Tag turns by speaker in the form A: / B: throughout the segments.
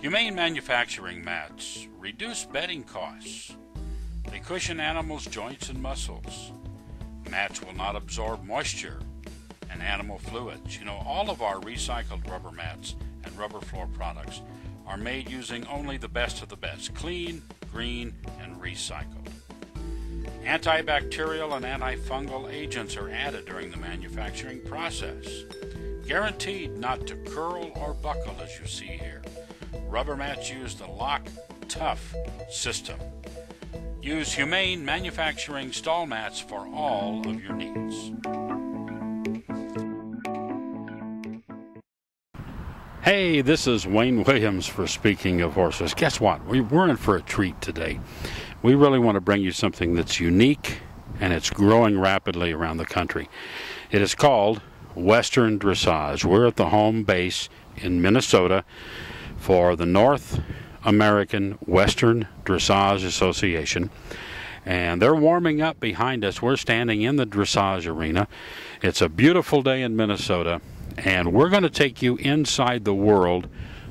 A: Humane manufacturing mats reduce bedding costs. They cushion animals' joints and muscles. Mats will not absorb moisture and animal fluids. You know, all of our recycled rubber mats and rubber floor products are made using only the best of the best, clean, green, and recycled. Antibacterial and antifungal agents are added during the manufacturing process, guaranteed not to curl or buckle as you see here. Rubber mats use the Lock Tough system. Use Humane manufacturing stall mats for all of your needs. Hey, this is Wayne Williams for Speaking of Horses. Guess what? We're in for a treat today. We really want to bring you something that's unique, and it's growing rapidly around the country. It is called Western Dressage. We're at the home base in Minnesota for the North American Western Dressage Association, and they're warming up behind us. We're standing in the dressage arena. It's a beautiful day in Minnesota, and we're going to take you inside the world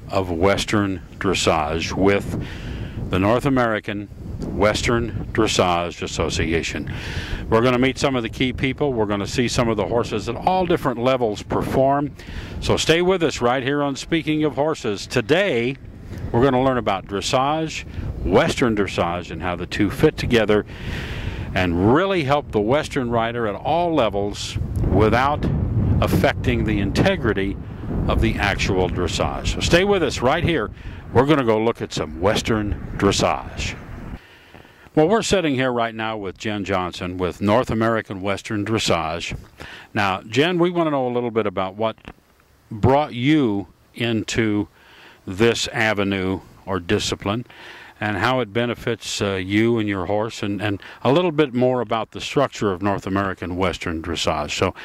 A: of Western Dressage with the North American Western Dressage Association. We're going to meet some of the key people. We're going to see some of the horses at all different levels perform. So stay with us right here on Speaking of Horses. Today, we're going to learn about dressage, Western dressage, and how the two fit together and really help the Western rider at all levels without affecting the integrity of the actual dressage. So stay with us right here. We're going to go look at some Western dressage. Well, we're sitting here right now with Jen Johnson with North American Western Dressage. Now, Jen, we want to know a little bit about what brought you into this avenue or discipline and how it benefits you and your horse, and a little bit more about the structure of North American Western Dressage. So,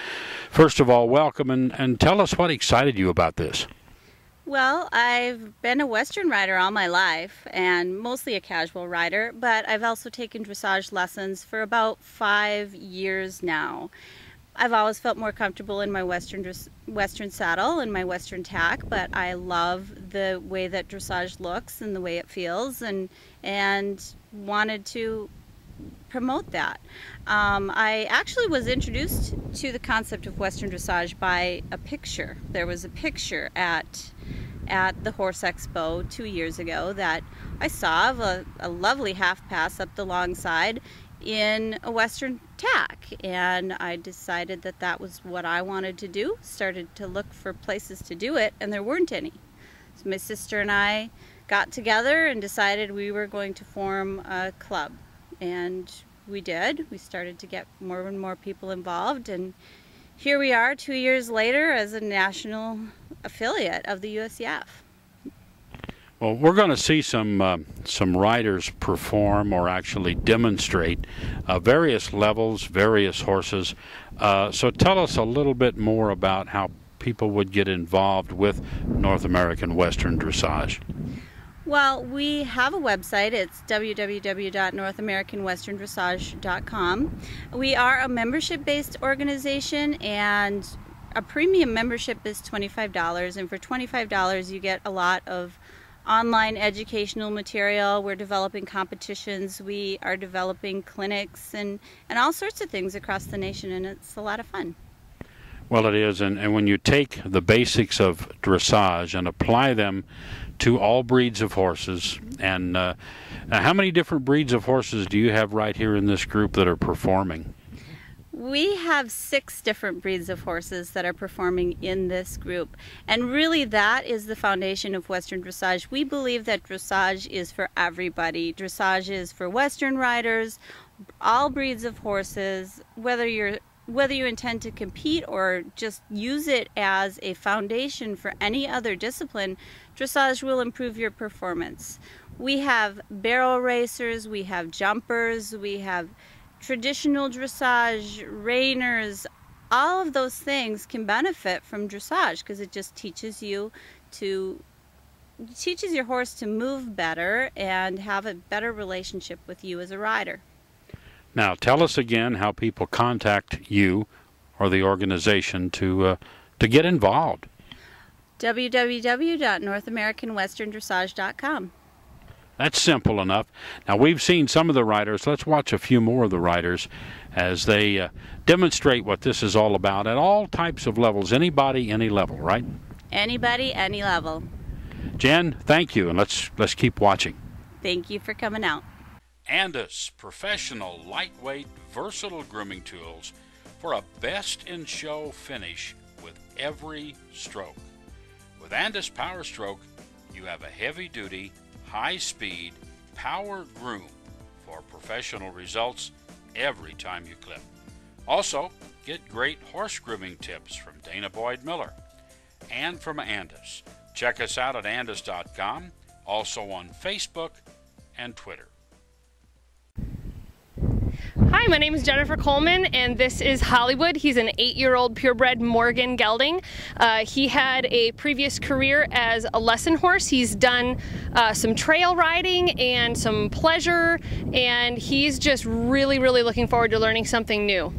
A: first of all, welcome, and tell us what excited you about this.
B: Well, I've been a Western rider all my life, and mostly a casual rider, but I've also taken dressage lessons for about 5 years now. I've always felt more comfortable in my Western saddle and my Western tack, but I love the way that dressage looks and the way it feels, and wanted to promote that. I actually was introduced to the concept of Western dressage by a picture. There was a picture at the Horse Expo 2 years ago that I saw of a lovely half pass up the long side in a Western tack, and I decided that that was what I wanted to do. Started to look for places to do it, and there weren't any. So my sister and I got together and decided we were going to form a club, and we did. We started to get more and more people involved, and here we are 2 years later as a national affiliate of the USEF.
A: Well, we're going to see some riders perform or actually demonstrate various levels, various horses. So tell us a little bit more about how people would get involved with North American Western Dressage.
B: Well, we have a website. It's www.northamericanwesterndressage.com. We are a membership-based organization, and a premium membership is $25, and for $25 you get a lot of online educational material. We're developing competitions, we are developing clinics, and all sorts of things across the nation, and it's a lot of fun.
A: Well, it is, and when you take the basics of dressage and apply them to all breeds of horses, and how many different breeds of horses do you have right here in this group that are performing?
B: We have 6 different breeds of horses that are performing in this group, and really that is the foundation of Western Dressage. We believe that dressage is for everybody. Dressage is for Western riders, all breeds of horses, whether you intend to compete or just use it as a foundation for any other discipline. Dressage will improve your performance. We have barrel racers, we have jumpers, we have traditional dressage, reiners. All of those things can benefit from dressage because it just teaches your horse to move better and have a better relationship with you as a rider.
A: Now, tell us again how people contact you or the organization to get involved.
B: www.NorthAmericanWesternDressage.com.
A: That's simple enough. Now, we've seen some of the riders. Let's watch a few more of the riders as they demonstrate what this is all about at all types of levels. Anybody, any level, right?
B: Anybody, any level.
A: Jen, thank you, and let's keep watching.
B: Thank you for coming out.
A: Andis, professional, lightweight, versatile grooming tools for a best-in-show finish with every stroke. With Andis Power Stroke, you have a heavy-duty, high-speed, power groom for professional results every time you clip. Also, get great horse grooming tips from Dana Boyd Miller and from Andis. Check us out at andis.com, also on Facebook and Twitter.
C: Hi, my name is Jennifer Coleman, and this is Hollywood. He's an 8-year-old purebred Morgan gelding. He had a previous career as a lesson horse. He's done some trail riding and some pleasure, and he's just really looking forward to learning something new.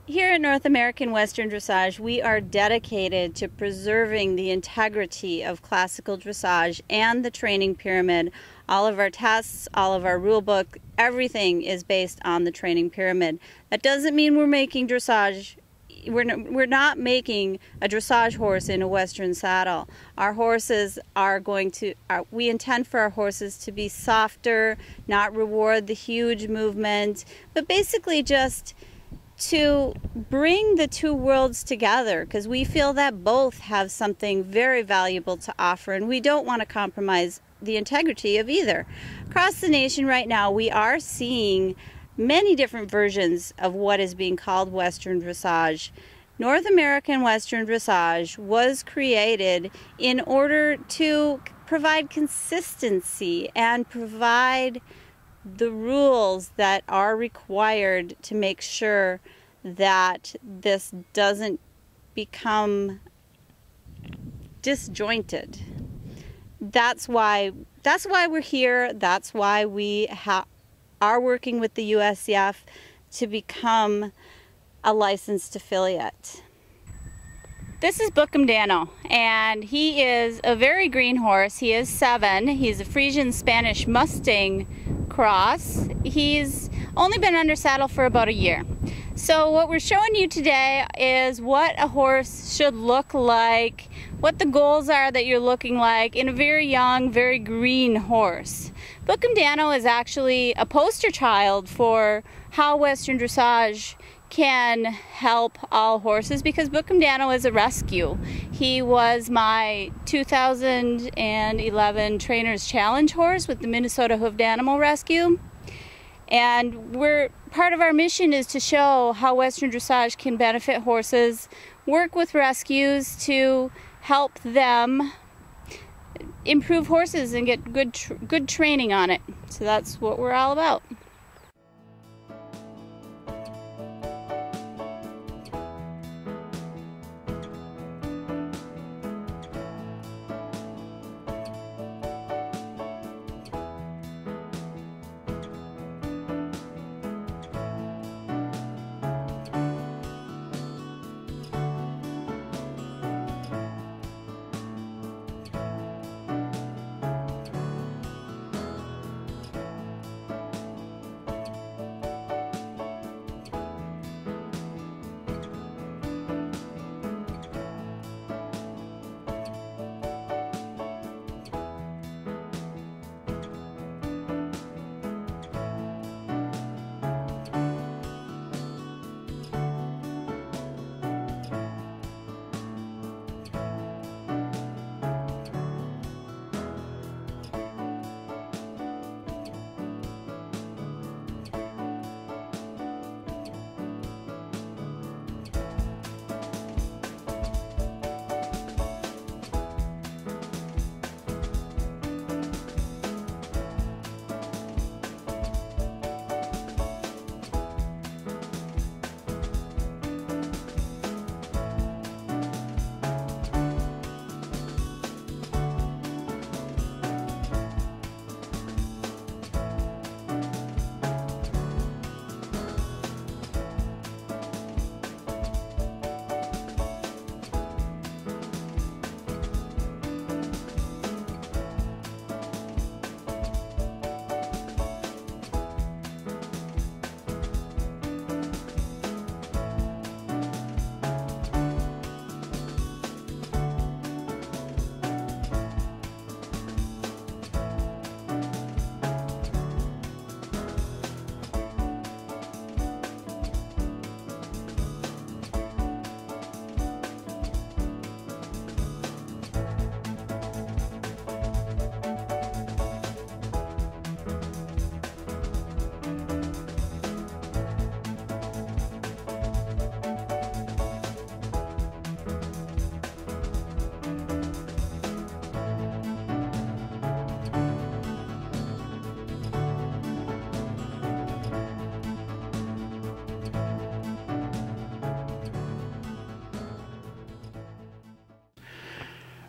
B: Here at North American Western Dressage, we are dedicated to preserving the integrity of classical dressage and the training pyramid. All of our tests, all of our rule book, everything is based on the training pyramid. That doesn't mean we're making dressage. We're not making a dressage horse in a Western saddle. Our horses are we intend for our horses to be softer, not reward the huge movement, but basically just to bring the two worlds together, because we feel that both have something very valuable to offer, and we don't want to compromise the integrity of either. Across the nation right now, we are seeing many different versions of what is being called Western Dressage. North American Western Dressage was created in order to provide consistency and provide the rules that are required to make sure that this doesn't become disjointed. That's why we're here. That's why we are working with the USCF to become a licensed affiliate. This is Bookham Dano, and he is a very green horse. He is 7. He's a Frisian Spanish Mustang cross. He's only been under saddle for about a year. So what we're showing you today is what a horse should look like, what the goals are that you're looking like in a very young, very green horse. Bookham Dano is actually a poster child for how Western Dressage can help all horses, because Bookham Dano is a rescue. He was my 2011 Trainers Challenge horse with the Minnesota Hoofed Animal Rescue. And part of our mission is to show how Western Dressage can benefit horses, work with rescues to help them improve horses and get good training on it. So that's what we're all about.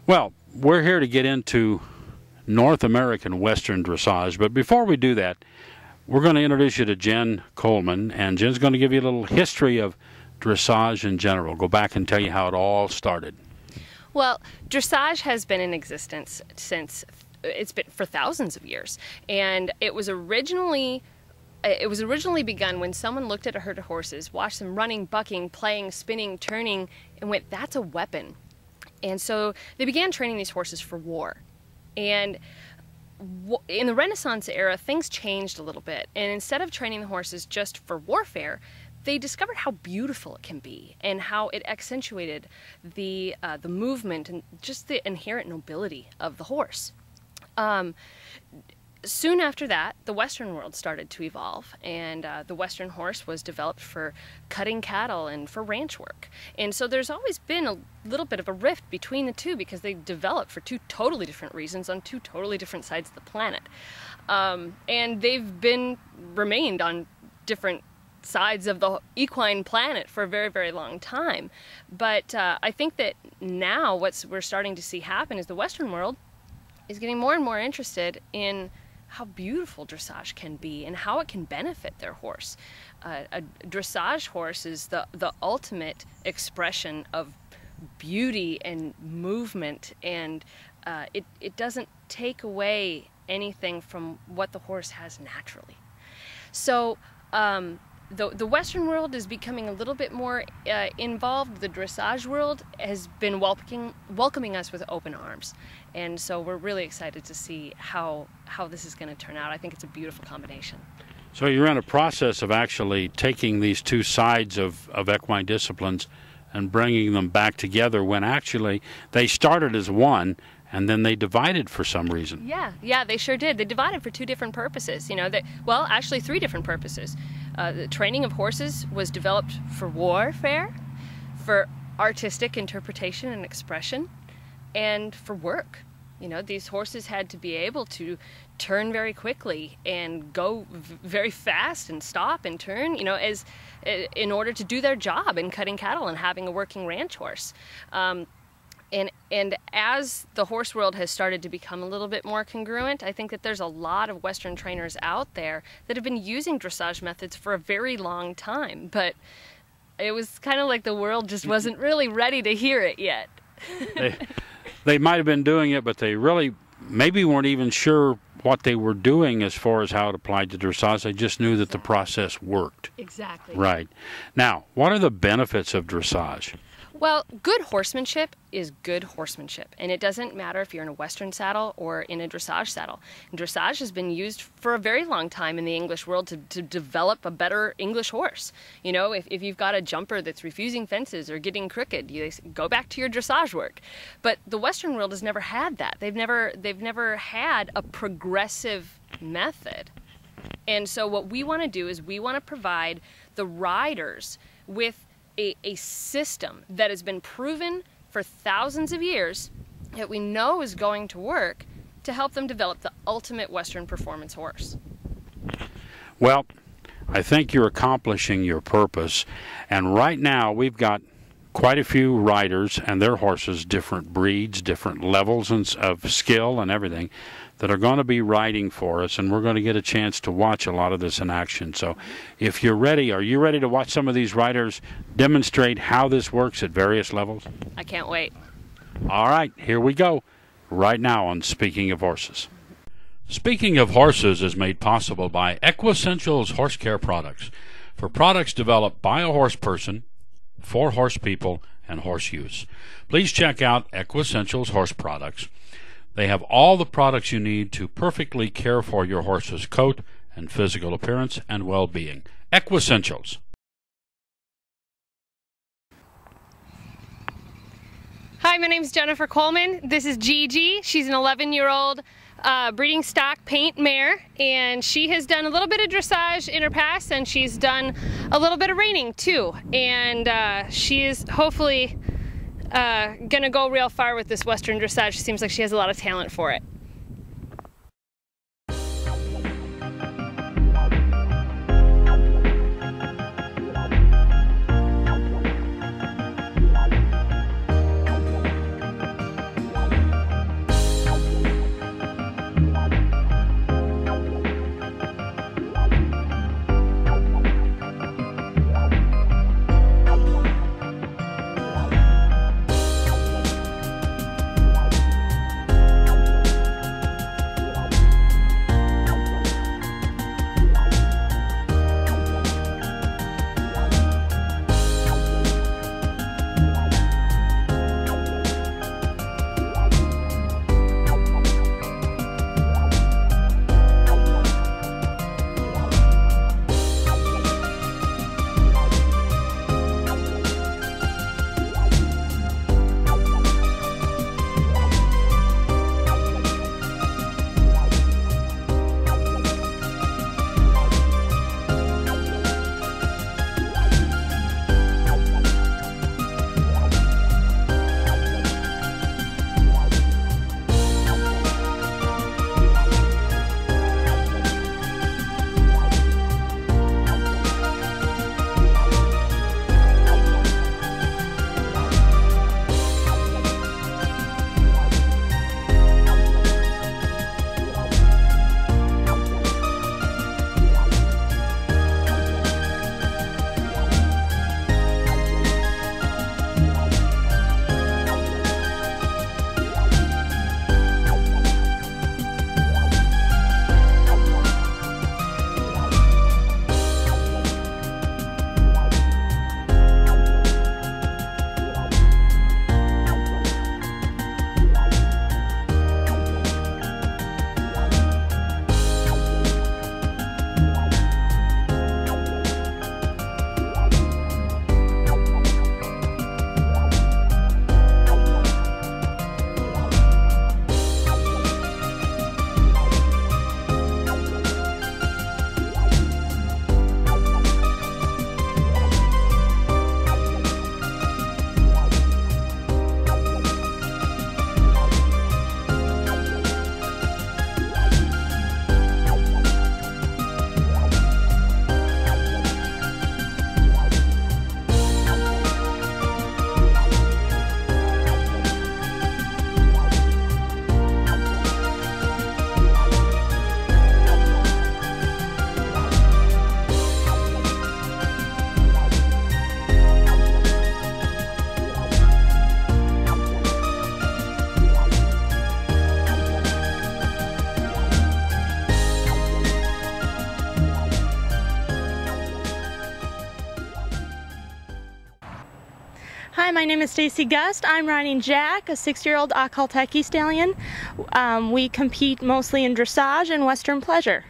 A: Well, we're here to get into North American Western Dressage, but before we do that, we're going to introduce you to Jen Coleman, and Jen's going to give you a little history of dressage in general. Go back and tell you how it all started.
C: Well, dressage has been in existence since it's been for thousands of years, and it was originally begun when someone looked at a herd of horses, watched them running, bucking, playing, spinning, turning, and went, "That's a weapon." And so they began training these horses for war. And in the Renaissance era, things changed a little bit, and instead of training the horses just for warfare, they discovered how beautiful it can be and how it accentuated the movement and just the inherent nobility of the horse. Soon after that, the Western world started to evolve, and the Western horse was developed for cutting cattle and for ranch work. And so there's always been a little bit of a rift between the two because they developed for two totally different reasons on two totally different sides of the planet. And they've remained on different sides of the equine planet for a very, very long time. But I think that now what we're starting to see happen is the Western world is getting more and more interested in how beautiful dressage can be and how it can benefit their horse. A dressage horse is the ultimate expression of beauty and movement, and it doesn't take away anything from what the horse has naturally. So the Western world is becoming a little bit more involved. The dressage world has been welcoming us with open arms. And so we're really excited to see how this is going to turn out. I think it's a beautiful combination.
A: So you're in a process of actually taking these two sides of equine disciplines and bringing them back together when actually they started as one and then they divided for some reason.
C: Yeah, they sure did. They divided for two different purposes. Well, actually three different purposes. The training of horses was developed for warfare, for artistic interpretation and expression, and for work. These horses had to be able to turn very quickly and go very fast and stop and turn, in order to do their job in cutting cattle and having a working ranch horse. And as the horse world has started to become a little bit more congruent, I think that there's a lot of Western trainers out there that have been using dressage methods for a very long time, but it was kind of like the world just wasn't really ready to hear it yet.
A: They might have been doing it, but they really maybe weren't even sure what they were doing as far as how it applied to dressage. They just knew that the process worked.
C: Exactly.
A: Right. Now, what are the benefits of dressage?
C: Well, good horsemanship is good horsemanship, and it doesn't matter if you're in a Western saddle or in a dressage saddle. And dressage has been used for a very long time in the English world to develop a better English horse. If you've got a jumper that's refusing fences or getting crooked, you go back to your dressage work. But the Western world has never had that. They've never had a progressive method. And so what we want to do is we want to provide the riders with a system that has been proven for thousands of years that we know is going to work to help them develop the ultimate Western performance horse.
A: Well, I think you're accomplishing your purpose, and right now we've got quite a few riders and their horses, different breeds, different levels of skill and everything, that are going to be riding for us, and we're going to get a chance to watch a lot of this in action. So if you're ready, are you ready to watch some of these riders demonstrate how this works at various levels?
C: I can't wait.
A: All right, here we go, right now on Speaking of Horses. Speaking of Horses is made possible by Equessentials Horse Care Products, for products developed by a horse person, for horse people, and horse use. Please check out Equessentials Horse Products. They have all the products you need to perfectly care for your horse's coat and physical appearance and well-being. Equessentials.
C: Hi, my name is Jennifer Coleman. This is Gigi. She's an 11-year-old breeding stock paint mare, and she has done a little bit of dressage in her past, and she's done a little bit of reining too. And she is hopefully gonna go real far with this Western dressage. She seems like she has a lot of talent for it.
D: my name is Stacy Gust. I'm riding Jack, a 6-year-old Akhal-Teke stallion. We compete mostly in dressage and Western pleasure.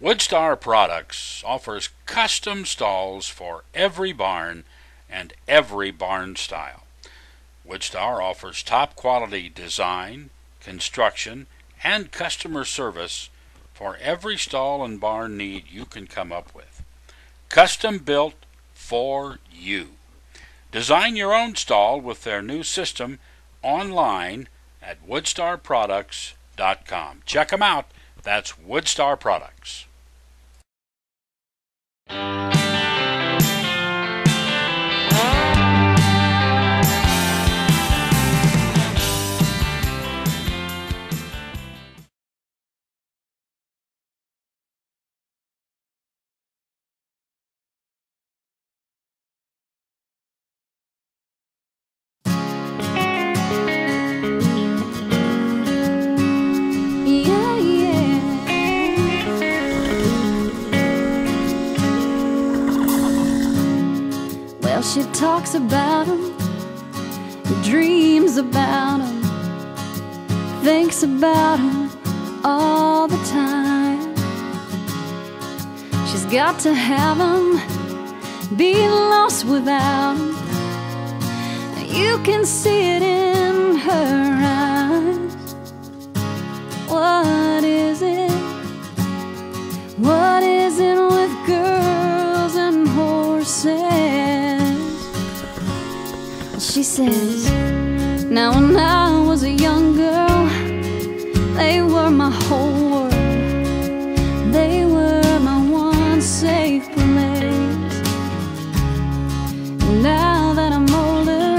A: Woodstar Products offers custom stalls for every barn and every barn style. Woodstar offers top quality design, construction, and customer service for every stall and barn need you can come up with. Custom built for you. Design your own stall with their new system online at woodstarproducts.com. Check them out. That's Woodstar Products.
E: She talks about him, dreams about him, thinks about him all the time. She's got to have him, be lost without him. You can see it in her eyes. What is it? What is it with girls and horses? She says, now when I was a young girl, they were my whole world. They were my one safe place. And now that I'm older,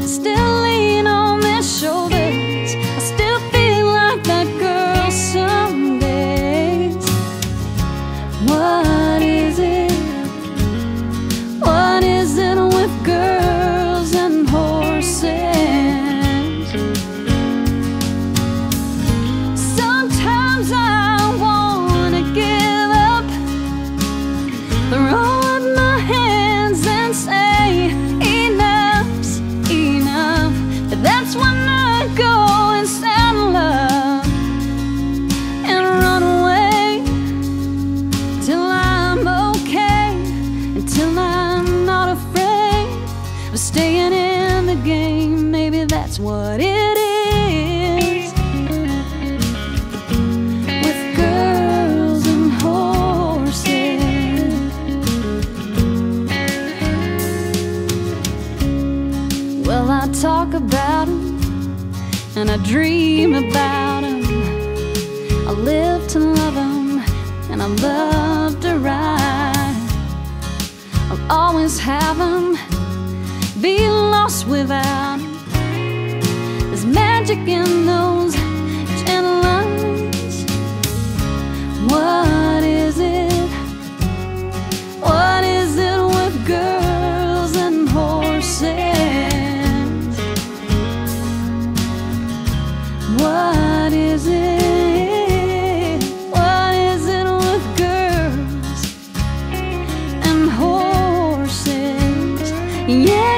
E: I still lean on their shoulders. I still feel like that girl some days. What is it? What is it with girls and horses? Sometimes I wanna give up, throw up my hands and say enough's enough. But that's when I go and saddle up and run away till I'm okay, until I'm not afraid of staying in the game. Maybe that's what it is with girls and horses. Well, I talk about them and I dream about them. I live to love them and I love to ride. I'll always have them, be lost without him. There's magic in those gentle lines. What is it? What is it with girls and horses? What is it? What is it with girls and horses? Yeah.